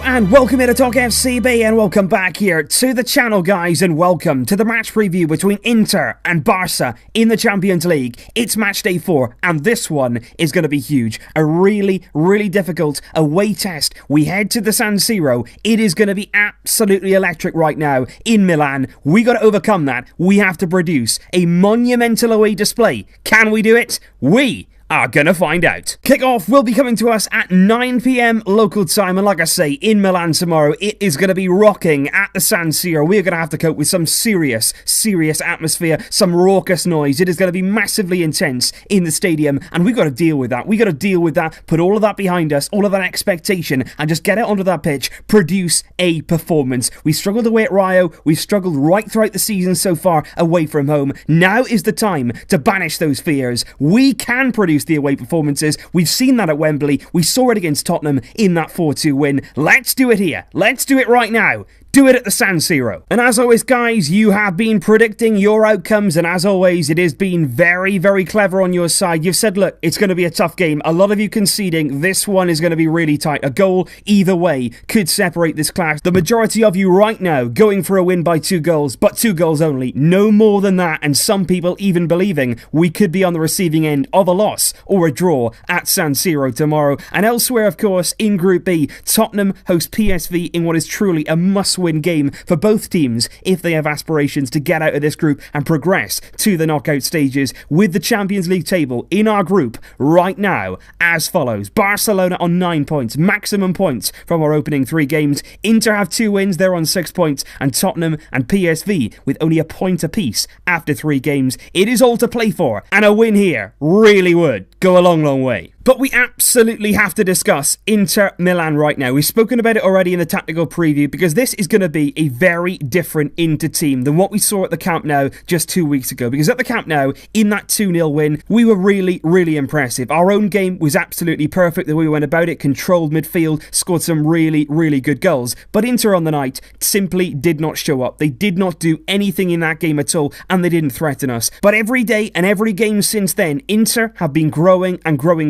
and welcome here to Talk FCB, and welcome back here to the channel, guys, and welcome to the match preview between Inter and Barca in the Champions League. It's match day 4, and this one is going to be huge. A really difficult away test. We head to the San Siro. It is going to be absolutely electric right now in Milan. We got to overcome that. We have to produce a monumental away display. Can we do it? We are gonna find out. Kickoff will be coming to us at 9 PM local time, and like I say, in Milan tomorrow, it is gonna be rocking at the San Siro. We're gonna have to cope with some serious atmosphere, some raucous noise. It is gonna be massively intense in the stadium, and we gotta deal with that. We gotta deal with that, put all of that behind us, all of that expectation, and just get out onto that pitch, produce a performance. We struggled away at Rio, we've struggled right throughout the season so far away from home. Now is the time to banish those fears. We can produce the away performances. We've seen that at Wembley. We saw it against Tottenham in that 4-2 win. Let's do it here. Let's do it right now. Do it at the San Siro. And as always, guys, you have been predicting your outcomes, and as always, it has been very clever on your side. You've said, look, it's going to be a tough game. A lot of you conceding. This one is going to be really tight. A goal either way could separate this clash. The majority of you right now going for a win by 2 goals, but 2 goals only. No more than that, and some people even believing we could be on the receiving end of a loss or a draw at San Siro tomorrow. And elsewhere, of course, in Group B, Tottenham host PSV in what is truly a must-win game for both teams if they have aspirations to get out of this group and progress to the knockout stages, with the Champions League table in our group right now as follows. Barcelona on 9 points, maximum points from our opening 3 games. Inter have 2 wins, they're on 6 points, and Tottenham and PSV with only a point apiece after 3 games. It is all to play for, and a win here really would go a long way. But we absolutely have to discuss Inter Milan right now. We've spoken about it already in the tactical preview, because this is going to be a very different Inter team than what we saw at the Camp Nou just 2 weeks ago. Because at the Camp Nou, in that 2-0 win, we were really impressive. Our own game was absolutely perfect the way we went about it, controlled midfield, scored some really good goals. But Inter on the night simply did not show up. They did not do anything in that game at all, and they didn't threaten us. But every day and every game since then, Inter have been growing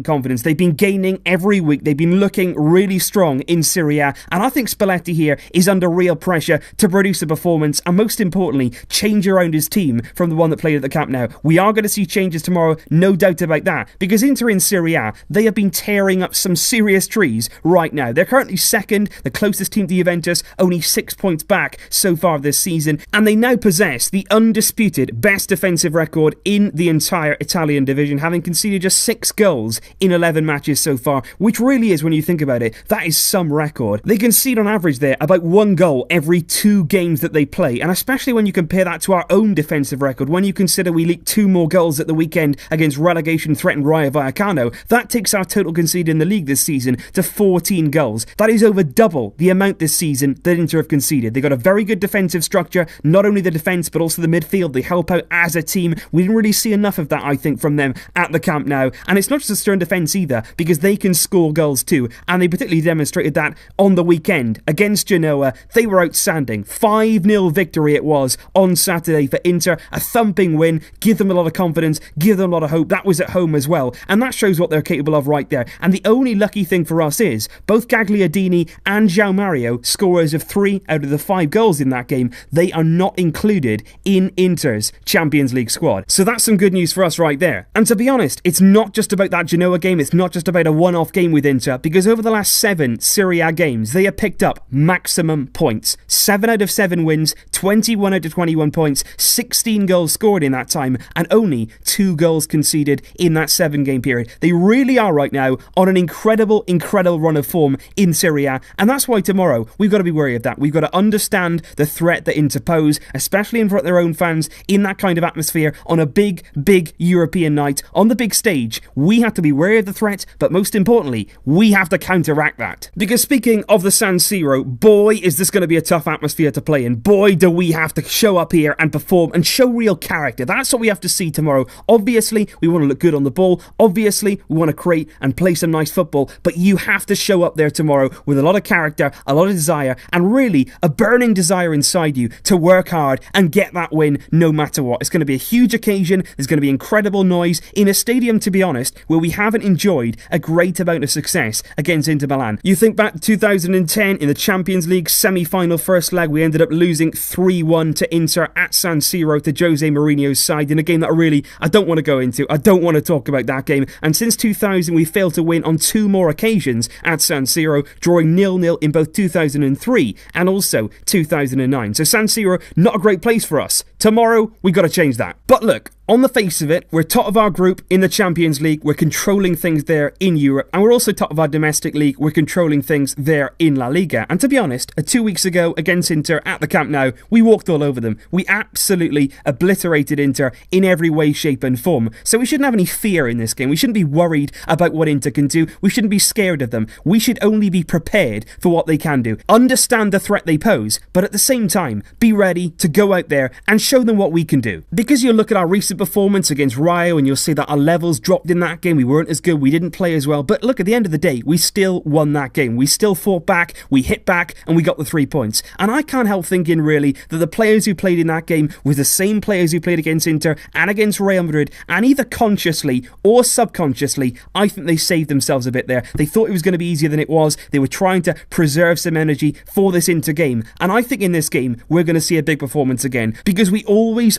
confidence. They've been gaining every week. They've been looking really strong in Serie A, and I think Spalletti here is under real pressure to produce a performance, and most importantly, change around his team from the one that played at the Camp Nou. We are going to see changes tomorrow, no doubt about that, because Inter in Serie A, they have been tearing up some serious trees right now. They're currently second, the closest team to Juventus, only 6 points back so far this season, and they now possess the undisputed best defensive record in the entire Italian division, having conceded just 6 goals in 11 matches so far, which really is, when you think about it, that is some record. They concede on average there about 1 goal every 2 games that they play, and especially when you compare that to our own defensive record, when you consider we leaked 2 more goals at the weekend against relegation-threatened Rayo Vallecano, that takes our total conceded in the league this season to 14 goals. That is over double the amount this season that Inter have conceded. They've got a very good defensive structure, not only the defence but also the midfield. They help out as a team. We didn't really see enough of that, I think, from them at the Camp Nou, and it's not just a stern defence either, because they can score goals too, and they particularly demonstrated that on the weekend against Genoa. They were outstanding. 5-0 victory it was on Saturday for Inter, a thumping win, give them a lot of confidence, give them a lot of hope. That was at home as well, and that shows what they're capable of right there. And the only lucky thing for us is both Gagliardini and João Mario, scorers of 3 out of the 5 goals in that game, they are not included in Inter's Champions League squad. So that's some good news for us right there. And to be honest, it's not just about that Genoa game, it's not just about a one-off game with Inter, because over the last 7 Serie A games, they have picked up maximum points. 7 out of 7 wins, 21 out of 21 points, 16 goals scored in that time, and only 2 goals conceded in that 7-game period. They really are right now on an incredible run of form in Serie A, and that's why tomorrow we've got to be wary of that. We've got to understand the threat that Inter pose, especially in front of their own fans, in that kind of atmosphere, on a big European night, on the big stage. We have to be wary of the threat, but most importantly, we have to counteract that. Because speaking of the San Siro, boy, is this going to be a tough atmosphere to play in. Boy, do we have to show up here and perform and show real character. That's what we have to see tomorrow. Obviously, we want to look good on the ball. Obviously, we want to create and play some nice football, but you have to show up there tomorrow with a lot of character, a lot of desire, and really a burning desire inside you to work hard and get that win no matter what. It's going to be a huge occasion. There's going to be incredible noise in a stadium, to be honest, where we haven't enjoyed a great amount of success against Inter Milan. You think back to 2010 in the Champions League semi-final first leg, we ended up losing 3-1 to Inter at San Siro to Jose Mourinho's side in a game that I don't want to go into. I don't want to talk about that game. And since 2000, we failed to win on 2 more occasions at San Siro, drawing 0-0 in both 2003 and also 2009. So San Siro, not a great place for us. Tomorrow, we got to change that. But look, on the face of it, we're top of our group in the Champions League, we're controlling things there in Europe, and we're also top of our domestic league, we're controlling things there in La Liga. And to be honest, 2 weeks ago against Inter at the Camp Nou, we walked all over them. We absolutely obliterated Inter in every way, shape and form. So we shouldn't have any fear in this game. We shouldn't be worried about what Inter can do. We shouldn't be scared of them. We should only be prepared for what they can do. Understand the threat they pose, but at the same time, be ready to go out there and show them what we can do. Because you look at our recent performance against Rayo and you'll see that our levels dropped in that game. We weren't as good, we didn't play as well, but look, at the end of the day, we still won that game. We still fought back, we hit back, and we got the 3 points. And I can't help thinking really that the players who played in that game were the same players who played against Inter and against Real Madrid, and either consciously or subconsciously, I think they saved themselves a bit there. They thought it was going to be easier than it was. They were trying to preserve some energy for this Inter game, and I think in this game we're going to see a big performance again, because we always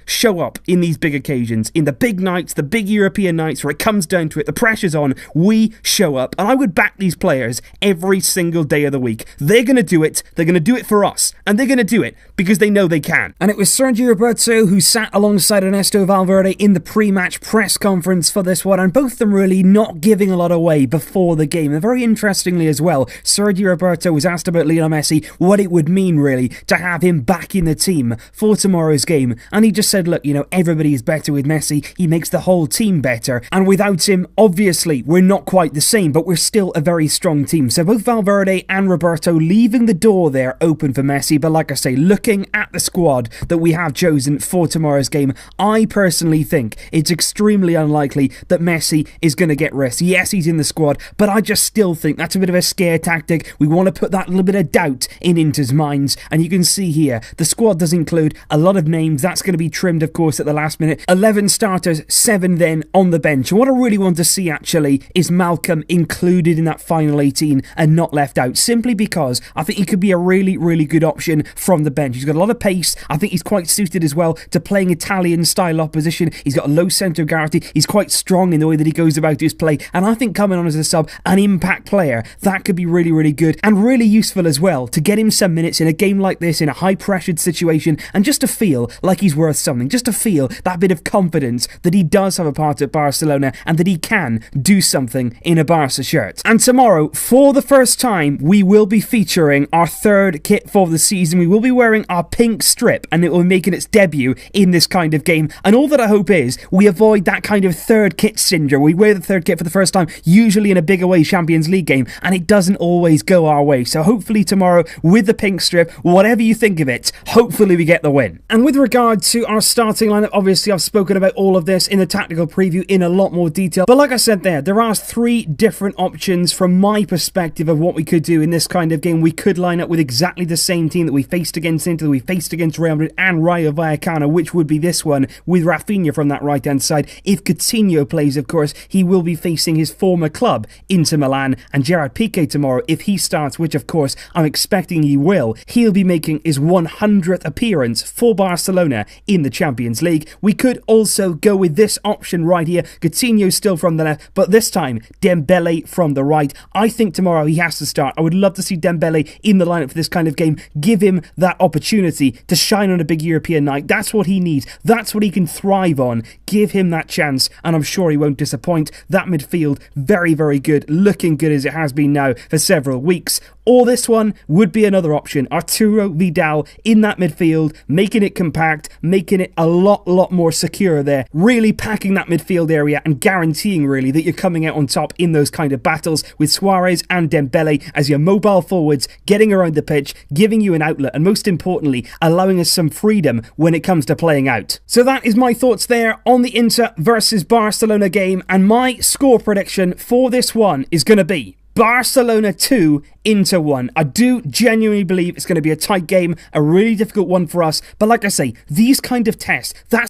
show up in these big occasions, in the big nights, the big European nights where it comes down to it, the pressure's on, we show up, and I would back these players every single day of the week. They're going to do it for us, and they're going to do it because they know they can. And it was Sergio Roberto who sat alongside Ernesto Valverde in the pre-match press conference for this one, and both of them really not giving a lot away before the game. And very interestingly as well, Sergio Roberto was asked about Lionel Messi, what it would mean really to have him back in the team for tomorrow's game, and he just said, look, you know, everybody is better with Messi. He makes the whole team better, and without him, obviously, we're not quite the same, but we're still a very strong team. So both Valverde and Roberto leaving the door there open for Messi, but like I say, looking at the squad that we have chosen for tomorrow's game, I personally think it's extremely unlikely that Messi is going to get rest. Yes, he's in the squad, but I just still think that's a bit of a scare tactic. We want to put that little bit of doubt in Inter's minds, and you can see here, the squad does include a lot of names. That's going to be trimmed, of course, at the last minute. 11 starters, 7 then on the bench. And what I really want to see actually is Malcolm included in that final 18 and not left out, simply because I think he could be a really good option from the bench. He's got a lot of pace. I think he's quite suited as well to playing Italian style opposition. He's got a low centre of gravity. He's quite strong in the way that he goes about his play, and I think coming on as a sub, an impact player, that could be really good and really useful as well to get him some minutes in a game like this, in a high pressured situation, and just to feel like he's worth something, just to feel that bit of confidence that he does have a part at Barcelona and that he can do something in a Barca shirt. And tomorrow, for the first time, we will be featuring our third kit for the season. We will be wearing our pink strip, and it will be making its debut in this kind of game. And all that I hope is we avoid that kind of third kit syndrome. We wear the third kit for the first time, usually in a big away Champions League game, and it doesn't always go our way. So hopefully tomorrow, with the pink strip, whatever you think of it, hopefully we get the win. And with regard to our starting lineup, obviously I've spoken about all of this in the tactical preview in a lot more detail, but like I said there are 3 different options from my perspective of what we could do in this kind of game. We could line up with exactly the same team that we faced against Inter, that we faced against Real Madrid and Rayo Vallecano, which would be this one with Rafinha from that right hand side. If Coutinho plays, of course, he will be facing his former club, Inter Milan, and Gerard Piqué tomorrow, if he starts, which of course I'm expecting he will, he'll be making his 100th appearance for Barcelona in the Champions League. We could also go with this option right here. Coutinho still from the left, but this time Dembele from the right. I think tomorrow he has to start. I would love to see Dembele in the lineup for this kind of game. Give him that opportunity to shine on a big European night. That's what he needs. That's what he can thrive on. Give him that chance, and I'm sure he won't disappoint. That midfield, very good, looking good as it has been now for several weeks. Or this one would be another option. Arturo Vidal in that midfield, making it compact, making it a lot more secure there, really packing that midfield area and guaranteeing really that you're coming out on top in those kind of battles with Suarez and Dembele as your mobile forwards, getting around the pitch, giving you an outlet, and most importantly, allowing us some freedom when it comes to playing out. So that is my thoughts there on the Inter versus Barcelona game, and my score prediction for this one is going to be Barcelona 2, Inter 1. I do genuinely believe it's going to be a tight game, a really difficult one for us, but like I say, these kind of tests, that's